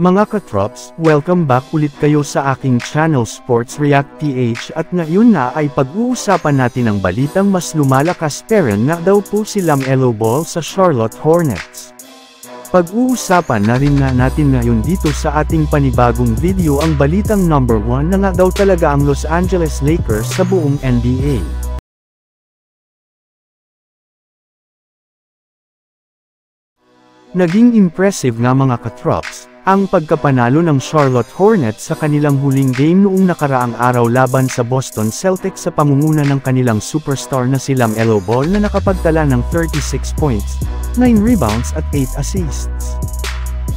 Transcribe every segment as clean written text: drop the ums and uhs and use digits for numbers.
Mga katrops, welcome back ulit kayo sa aking channel Sports React PH at ngayon na ay pag-uusapan natin ang balitang mas lumalakas pairing nga daw po si LaMelo Ball sa Charlotte Hornets. Pag-uusapan na rin nga natin ngayon dito sa ating panibagong video ang balitang number 1 na nga daw talaga ang Los Angeles Lakers sa buong NBA. Naging impressive nga mga katrops, ang pagkapanalo ng Charlotte Hornets sa kanilang huling game noong nakaraang araw laban sa Boston Celtics sa pamunguna ng kanilang superstar na si LaMelo Ball na nakapagtala ng 36 points, 9 rebounds at 8 assists.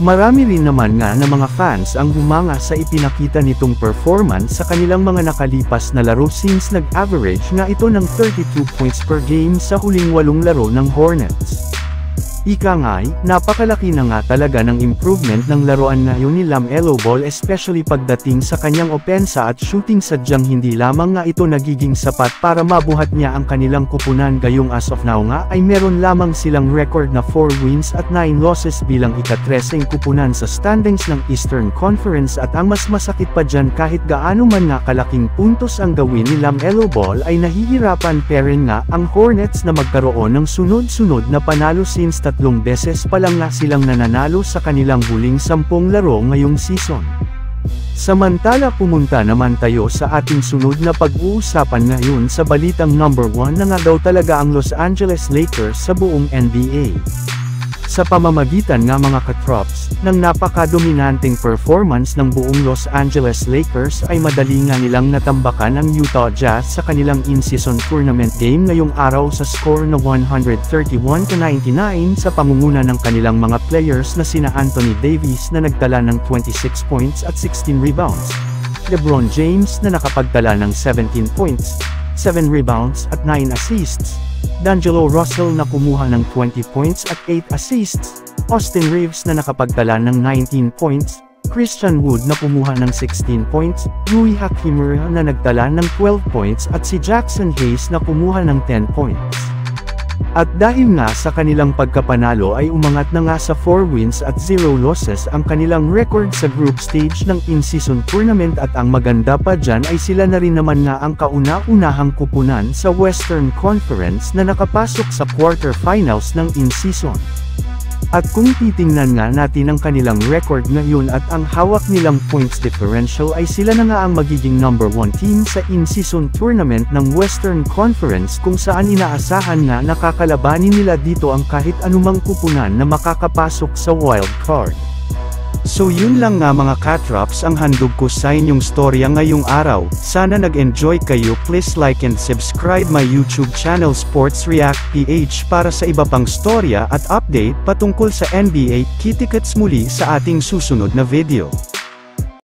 Marami rin naman nga na mga fans ang humanga sa ipinakita nitong performance sa kanilang mga nakalipas na laro since nag-average nga ito ng 32 points per game sa huling 8 laro ng Hornets. Ika nga'y, napakalaki na nga talaga ng improvement ng laruan ngayon ni LaMelo Ball especially pagdating sa kanyang opensa at shooting sadyang hindi lamang nga ito nagiging sapat para mabuhat niya ang kanilang kupunan gayong as of now nga ay meron lamang silang record na 4 wins at 9 losses bilang ika-13 kupunan sa standings ng Eastern Conference at ang mas masakit pa dyan kahit gaano man nga kalaking puntos ang gawin ni LaMelo Ball ay nahihirapan pa rin nga ang Hornets na magkaroon ng sunod-sunod na panalo since 3 beses pa lang nga silang nananalo sa kanilang huling 10 laro ngayong season. Samantala pumunta naman tayo sa ating sunod na pag-uusapan ngayon sa balitang number 1 na nga daw talaga ang Los Angeles Lakers sa buong NBA. Sa pamamagitan nga mga katrops, ng napaka-dominanteng performance ng buong Los Angeles Lakers ay madali nga nilang natambakan ang Utah Jazz sa kanilang in-season tournament game ngayong araw sa score na 131-99 sa pamunguna ng kanilang mga players na sina Anthony Davis na nagtala ng 26 points at 16 rebounds, LeBron James na nakapagtala ng 17 points, 7 rebounds at 9 assists, D'Angelo Russell na kumuha ng 20 points at 8 assists, Austin Reeves na nakapagtala ng 19 points, Christian Wood na kumuha ng 16 points, Rui Hachimura na nagtala ng 12 points at si Jackson Hayes na kumuha ng 10 points. At dahil nga sa kanilang pagkapanalo ay umangat na nga sa 4 wins at 0 losses ang kanilang record sa group stage ng in-season tournament at ang maganda pa dyan ay sila na rin naman nga ang kauna-unahang kupunan sa Western Conference na nakapasok sa quarterfinals ng in-season. At kung titingnan nga natin ang kanilang record ngayon at ang hawak nilang points differential ay sila na nga ang magiging number 1 team sa in-season tournament ng Western Conference kung saan inaasahan nga nakakalabanin nila dito ang kahit anumang kupunan na makakapasok sa wild card. So yun lang nga mga katrops ang handog ko sa inyong storya ngayong araw. Sana nag-enjoy kayo. Please like and subscribe my YouTube channel Sports React PH para sa iba pang storya at update patungkol sa NBA. Kita-kits muli sa ating susunod na video.